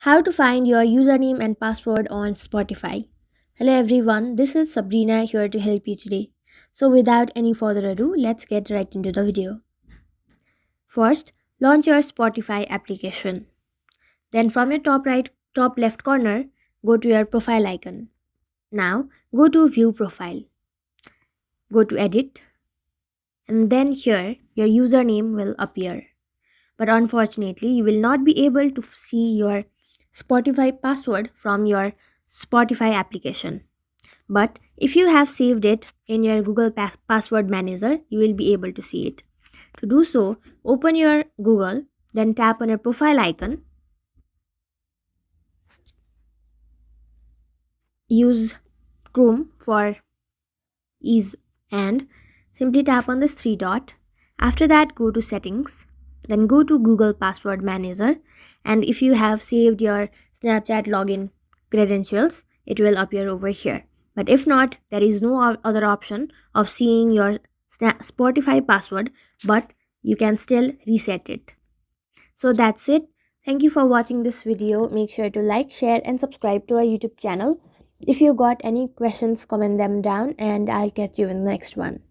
How to find your username and password on Spotify. Hello everyone, this is Sabrina here to help you today. So without any further ado, let's get right into the video. First, launch your Spotify application. Then from your top left corner, go to your profile icon. Now, go to view profile. Go to edit and then here your username will appear. But unfortunately, you will not be able to see your Spotify password from your Spotify application. But if you have saved it in your Google Password Manager, you will be able to see it. To do so, open your Google, then tap on your profile icon. Use Chrome for ease and simply tap on this three dot. After that, go to settings. Then go to Google Password Manager, and if you have saved your Snapchat login credentials, it will appear over here. But if not, there is no other option of seeing your Spotify password, but you can still reset it. So that's it. Thank you for watching this video. Make sure to like, share and subscribe to our YouTube channel. If you got any questions, comment them down and I'll catch you in the next one.